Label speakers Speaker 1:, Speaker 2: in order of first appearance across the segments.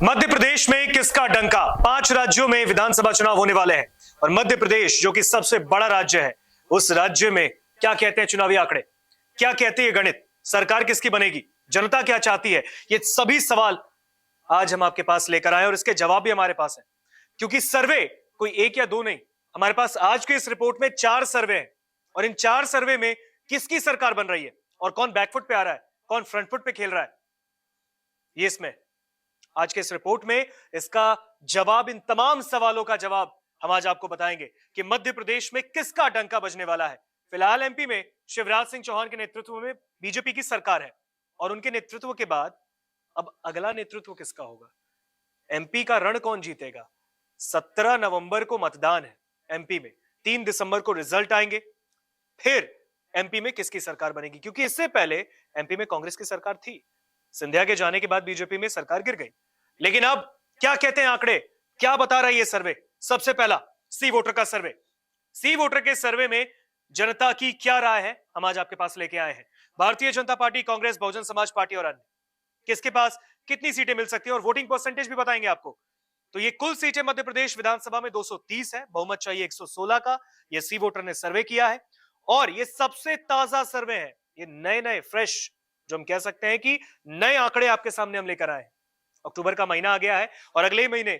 Speaker 1: मध्य प्रदेश में किसका डंका? 5 राज्यों में विधानसभा चुनाव होने वाले हैं और मध्य प्रदेश जो कि सबसे बड़ा राज्य है, उस राज्य में क्या कहते हैं चुनावी आंकड़े, क्या कहते हैं गणित, सरकार किसकी बनेगी, जनता क्या चाहती है, ये सभी सवाल आज हम आपके पास लेकर आए और इसके जवाब भी हमारे पास है। क्योंकि सर्वे कोई एक या दो नहीं, हमारे पास आज के इस रिपोर्ट में 4 सर्वे हैं और इन 4 सर्वे में किसकी सरकार बन रही है और कौन बैकफुट पे आ रहा है, कौन फ्रंट फुट पे खेल रहा है, ये इसमें आज के इस रिपोर्ट में इसका जवाब, इन तमाम सवालों का जवाब हम आज आपको बताएंगे कि मध्य प्रदेश में किसका डंका बजने वाला है। फिलहाल एमपी में शिवराज सिंह चौहान के नेतृत्व में बीजेपी की सरकार है और उनके नेतृत्व के बाद अब अगला नेतृत्व किसका होगा, एमपी का रण कौन जीतेगा। 17 नवंबर को मतदान है एमपी में, 3 दिसंबर को रिजल्ट आएंगे, फिर एमपी में किसकी सरकार बनेगी। क्योंकि इससे पहले एमपी में कांग्रेस की सरकार थी, सिंधिया के जाने के बाद बीजेपी में सरकार गिर गई। लेकिन अब क्या कहते हैं आंकड़े, क्या बता रहा है ये सर्वे? सबसे पहला सी वोटर का सर्वे। सी वोटर के सर्वे में जनता की क्या राय है, हम आज आपके पास लेके आए हैं। भारतीय जनता पार्टी, कांग्रेस, बहुजन समाज पार्टी और अन्य किसके पास कितनी सीटें मिल सकती हैं और वोटिंग परसेंटेज भी बताएंगे आपको। तो ये कुल सीटें मध्य प्रदेश विधानसभा में 230 है, बहुमत चाहिए 116 का। ये सी वोटर ने सर्वे किया है और ये सबसे ताजा सर्वे है, ये नए नए फ्रेश, जो हम कह सकते हैं कि नए आंकड़े आपके सामने हम लेकर आए हैं। अक्टूबर का महीना आ गया है और अगले महीने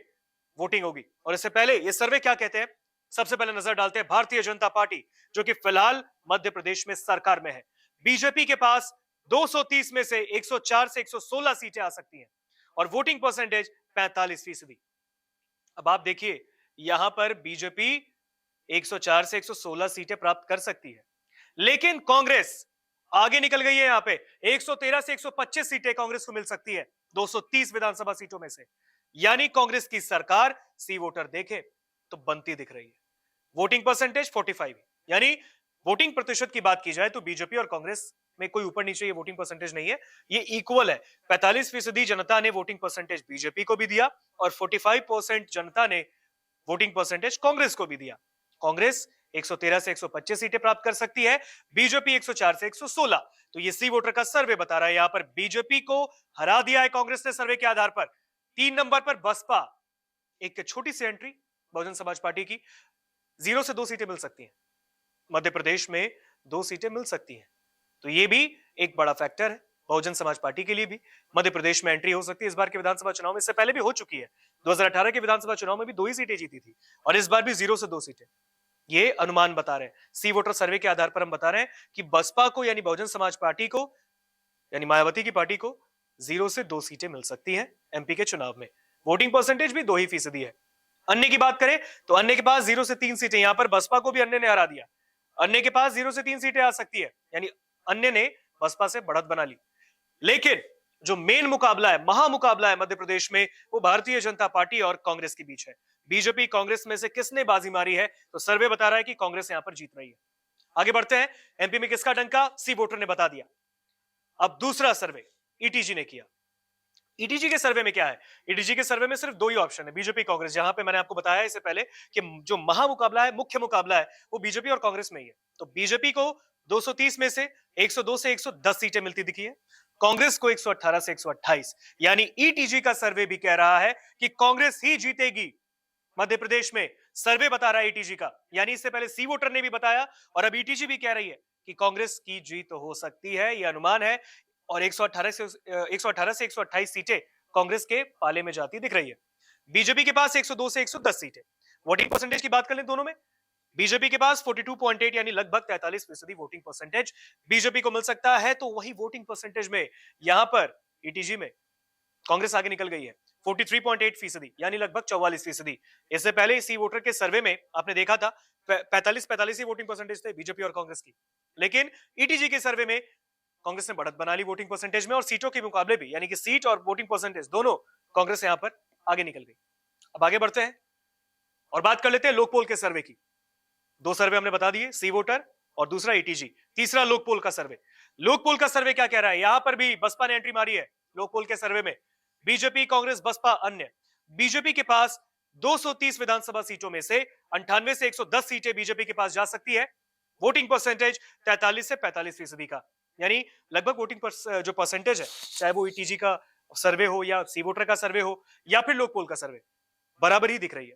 Speaker 1: वोटिंग होगी और इससे पहले ये सर्वे क्या कहते हैं, सबसे पहले नजर डालते हैं। भारतीय जनता पार्टी जो कि फिलहाल मध्य प्रदेश में सरकार में है, बीजेपी के पास 230 में से 104 से 116 सीटें आ सकती हैं और वोटिंग परसेंटेज 45%। अब आप देखिए यहां पर बीजेपी 104 से 116 सीटें प्राप्त कर सकती है, लेकिन कांग्रेस आगे निकल गई है। यहां पे 113 से 125 सीटें कांग्रेस को मिल सकती है 230 विधानसभा सीटों में से। यानी कांग्रेस की सरकार सी वोटर देखे तो बनती दिख रही है। वोटिंग परसेंटेज 45, यानी वोटिंग प्रतिशत की बात की जाए तो बीजेपी और कांग्रेस में कोई ऊपर नीचे ये वोटिंग परसेंटेज नहीं है, ये इक्वल है। 45% जनता ने वोटिंग परसेंटेज बीजेपी को भी दिया और 45% जनता ने वोटिंग परसेंटेज कांग्रेस को भी दिया। कांग्रेस 113 से 125 सीटें प्राप्त कर सकती है, बीजेपी 104 से 116। तो ये सी वोटर का सर्वे बता रहा है यहां पर बीजेपी को हरा दिया है कांग्रेस ने सर्वे के आधार पर। 3 नंबर पर बसपा, एक छोटी सी एंट्री बहुजन समाज पार्टी की, 0 से 2 सीटें मिल सकती हैं मध्य प्रदेश में, 2 सीटें मिल सकती हैं। तो ये भी एक बड़ा फैक्टर है बहुजन समाज पार्टी के लिए भी। मध्य प्रदेश में एंट्री हो सकती है इस बार के विधानसभा चुनाव में, इससे पहले भी हो चुकी है। 2018 के विधानसभा चुनाव में भी 2 ही सीटें जीती थी और इस बार भी 0 से 2 सीटें। ये अनुमान बता रहे हैं, सी वोटर सर्वे के आधार पर हम बता रहे हैं कि बसपा को, यानी बहुजन समाज पार्टी को, यानी मायावती की पार्टी को 0 से 2 सीटें मिल सकती हैं एमपी के चुनाव में। वोटिंग परसेंटेज भी 2% है। अन्य की बात करें तो अन्य के पास 0 से 3 सीटें, यहां पर बसपा को भी अन्य ने हरा दिया। अन्य के पास 0 से 3 सीटें आ सकती है, यानी अन्य ने बसपा से बढ़त बना ली। लेकिन जो मेन मुकाबला है, महामुकाबला है मध्य प्रदेश में, वो भारतीय जनता पार्टी और कांग्रेस के बीच है। बीजेपी कांग्रेस में से किसने बाजी मारी है, तो सर्वे बता रहा है कि कांग्रेस यहां पर जीत रही है। आगे बढ़ते हैं, एमपी में किसका डंका, सी वोटर ने बता दिया। अब दूसरा सर्वे ईटीजी ने किया। ईटीजी के सर्वे में क्या है, ईटीजी के सर्वे में सिर्फ 2 ही ऑप्शन है, बीजेपी कांग्रेस, जहां पे मैंने आपको बताया इससे पहले कि जो महामुकाबला है, मुख्य मुकाबला है, वो बीजेपी और कांग्रेस में ही है। तो बीजेपी को 230 में से 102 से 110 सीटें मिलती दिखी है, कांग्रेस को 118 से 128। यानी ईटीजी का सर्वे भी कह रहा है कि कांग्रेस ही जीतेगी मध्य प्रदेश में। सर्वे बता रहा है ईटीजी का, यानी इससे पहले सी वोटर ने भी बताया और अब ईटीजी भी कह रही है कि कांग्रेस की जीत हो सकती है, यह अनुमान है। और 118 से 128 सीटें कांग्रेस के पाले में जाती दिख रही है। बीजेपी के पास 102 से 110 सीटें। वोटिंग परसेंटेज की बात कर लें दोनों में, बीजेपी के पास 42.8 यानी लगभग 43% वोटिंग परसेंटेज बीजेपी को मिल सकता है। तो वही वोटिंग परसेंटेज में यहां पर ईटीजी में कांग्रेस आगे निकल गई है 43.8% यानी लगभग 44%। इससे पहले सी वोटर के सर्वे में आपने देखा था 45 ही वोटिंग परसेंटेज थे बीजेपी और कांग्रेस की, लेकिन ईटीजी के सर्वे में कांग्रेस ने बढ़त बना ली वोटिंग परसेंटेज में और सीटों के मुकाबले भी, यानी कि सीट और वोटिंग परसेंटेज दोनों कांग्रेस यहां पर आगे निकल गई। अब आगे बढ़ते हैं और बात कर लेते हैं लोकपोल के सर्वे की। 2 सर्वे हमने बता दिए, सी वोटर और दूसरा ईटीजी। तीसरा लोकपोल का सर्वे। लोकपोल का सर्वे क्या कह रहा है, यहां पर भी बसपा ने एंट्री मारी है लोकपोल के सर्वे में। बीजेपी, कांग्रेस, बसपा, अन्य। बीजेपी के पास 230 विधानसभा सीटों में से 98 से 110 सीटें बीजेपी के पास जा सकती है। वोटिंग परसेंटेज 43 से 45% का, यानी लगभग वोटिंग जो परसेंटेज है, चाहे वो ईटीजी का सर्वे हो या सी वोटर का सर्वे हो या फिर लोक पोल का सर्वे, बराबर ही दिख रही है।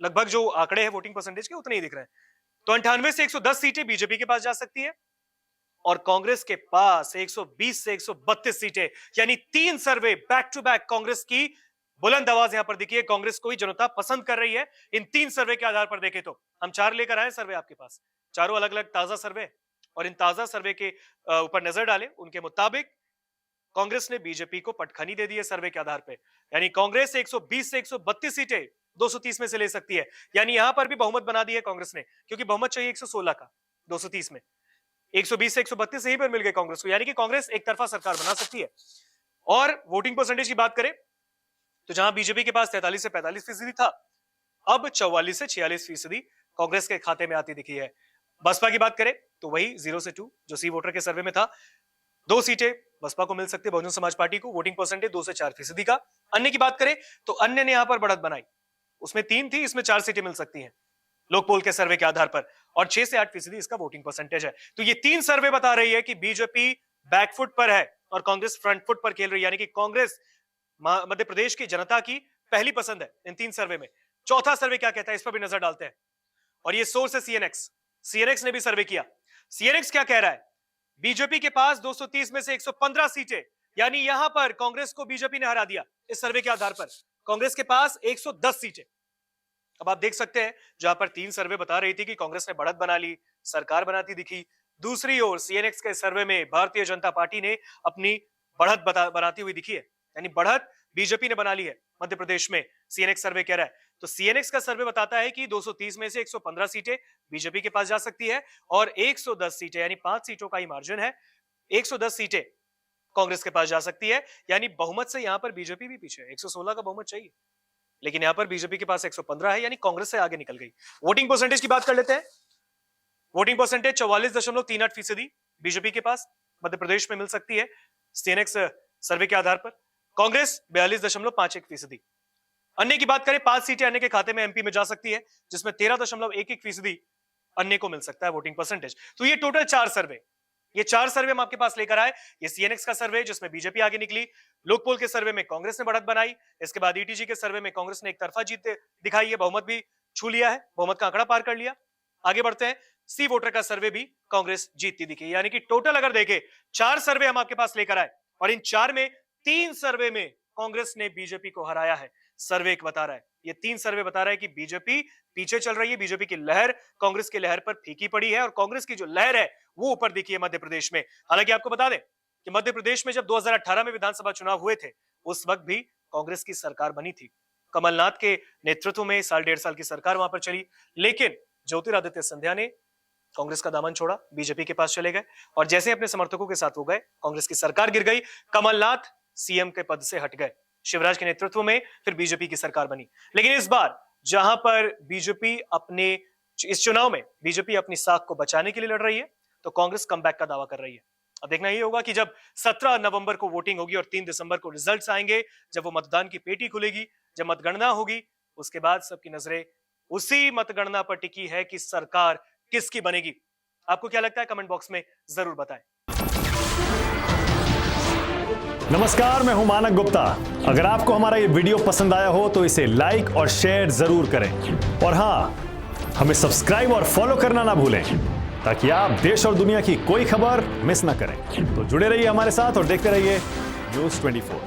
Speaker 1: लगभग जो आंकड़े हैं वोटिंग परसेंटेज के उतने ही दिख रहे हैं। तो 98 से 110 सीटें बीजेपी के पास जा सकती है और कांग्रेस के पास 120 से 132 सीटें, यानी 3 सर्वे बैक टू बैक कांग्रेस की बुलंद आवाज यहां पर दिखी है। कांग्रेस को ही जनता पसंद कर रही है। इन 3 सर्वे के आधार पर देखें तो हम 4 लेकर आए सर्वे आपके पास, चारों अलग अलग ताजा सर्वे, और इन ताजा सर्वे के ऊपर नजर डालें, उनके मुताबिक कांग्रेस ने बीजेपी को पटखनी दे दी है सर्वे के आधार पर। यानी कांग्रेस 120 से 132 सीटें 230 में से ले सकती है। यानी यहां पर भी बहुमत बना दी है कांग्रेस ने, क्योंकि बहुमत चाहिए 116 का 230 में, 120 से 132 यहीं पर मिल गए कांग्रेस को। यानी कि कांग्रेस एक तरफा सरकार बना सकती है। और वोटिंग परसेंटेज की बात करें तो जहां बीजेपी के पास 43 से 45% था, अब 44 से 46% कांग्रेस के खाते में आती दिखी है। बसपा की बात करें तो वही 0 से 2 जो सी वोटर के सर्वे में था, 2 सीटें बसपा को मिल सकती है, बहुजन समाज पार्टी को। वोटिंग परसेंटेज 2 से 4% का। अन्य की बात करें तो अन्य ने यहां पर बढ़त बनाई, उसमें 3 थी, इसमें 4 सीटें मिल सकती हैं लोक पोल के सर्वे के आधार पर, और 6 से 8% इसका वोटिंग परसेंटेज है। तो ये 3 सर्वे बता रही है कि बीजेपी बैकफुट पर है और कांग्रेस फ्रंट फुट पर खेल रही है। यानी कि कांग्रेस मध्य प्रदेश की जनता की पहली पसंद है इन 3 सर्वे में। चौथा सर्वे क्या कहता है, इस पर भी नजर डालते हैं। और ये सोर्स है सीएनएक्स ने भी सर्वे किया। सीएनएक्स क्या कह रहा है, बीजेपी के पास 230 में से 115 सीटें, यानी यहां पर कांग्रेस को बीजेपी ने हरा दिया। इस सर्वे के आधार पर कांग्रेस के पास 110 सीटें। अब आप देख सकते हैं जहां पर 3 सर्वे बता रही थी कि कांग्रेस ने बढ़त बना ली, सरकार बनाती दिखी, दूसरी ओर सीएनएक्स के सर्वे में भारतीय जनता पार्टी ने अपनी बढ़त बनाती हुई दिखी है। यानी बढ़त बीजेपी ने बना ली है मध्य प्रदेश में, सीएनएक्स सर्वे कह रहा है। तो सीएनएक्स का सर्वे बताता है कि 230 में से 115 सीटें बीजेपी के पास जा सकती है और 110 सीटें, यानी 5 सीटों का ही मार्जिन है, 110 सीटें कांग्रेस के पास जा सकती है। यानी बहुमत से यहां पर बीजेपी भी पीछे है, 116 का बहुमत चाहिए, लेकिन यहां पर बीजेपी के पास 115 है, यानी कांग्रेस से आगे निकल गई। वोटिंग परसेंटेज की बात कर लेते हैं। वोटिंग परसेंटेज 44.38% बीजेपी के पास मध्य प्रदेश में मिल सकती है सीएनएक्स सर्वे के आधार पर, कांग्रेस 42.51%। अन्य की बात करें, 5 सीटें अन्य के खाते में एमपी में जा सकती है, जिसमें 13.11% अन्य को मिल सकता है वोटिंग परसेंटेज। तो ये टोटल 4 सर्वे, ये 4 सर्वे हम आपके पास लेकर आए। ये सीएनएक्स का सर्वे जिसमें बीजेपी आगे निकली, लोकपोल के सर्वे में कांग्रेस ने बढ़त बनाई, इसके बाद ईटीजी के सर्वे में कांग्रेस ने एक तरफा जीत दिखाई है, बहुमत भी छू लिया है, बहुमत का आंकड़ा पार कर लिया। आगे बढ़ते हैं, सी वोटर का सर्वे भी कांग्रेस जीतती दिखी। यानी कि टोटल अगर देखें 4 सर्वे हम आपके पास लेकर आए और इन 4 में 3 सर्वे में कांग्रेस ने बीजेपी को हराया है। सर्वे एक बता रहा है, ये 3 सर्वे बता रहा है कि बीजेपी पीछे चल रही है, बीजेपी की लहर कांग्रेस की लहर पर फीकी पड़ी है और कांग्रेस की जो लहर है वो ऊपर दिखी है मध्य प्रदेश में। हालांकि आपको बता दें कि मध्य प्रदेश में जब 2018 में विधानसभा चुनाव हुए थे, उस वक्त भी कांग्रेस की सरकार बनी थी, कमलनाथ के नेतृत्व में 1.5 साल की सरकार वहां पर चली, लेकिन ज्योतिरादित्य सिंधिया ने कांग्रेस का दामन छोड़ा, बीजेपी के पास चले गए और जैसे अपने समर्थकों के साथ हो गए, कांग्रेस की सरकार गिर गई, कमलनाथ सीएम के पद से हट गए, शिवराज के नेतृत्व में फिर बीजेपी की सरकार बनी। लेकिन इस बार जहां पर बीजेपी अपने इस चुनाव में बीजेपी अपनी साख को बचाने के लिए लड़ रही है, तो कांग्रेस कमबैक का दावा कर रही है। अब देखना ये होगा कि जब 17 नवंबर को वोटिंग होगी और 3 दिसंबर को रिजल्ट्स आएंगे, जब वो मतदान की पेटी खुलेगी, जब मतगणना होगी, उसके बाद सबकी नजरें उसी मतगणना पर टिकी है कि सरकार किसकी बनेगी। आपको क्या लगता है, कमेंट बॉक्स में जरूर बताएं।
Speaker 2: नमस्कार, मैं हूं मानक गुप्ता। अगर आपको हमारा ये वीडियो पसंद आया हो तो इसे लाइक और शेयर जरूर करें और हां, हमें सब्सक्राइब और फॉलो करना ना भूलें ताकि आप देश और दुनिया की कोई खबर मिस ना करें। तो जुड़े रहिए हमारे साथ और देखते रहिए न्यूज़ 24।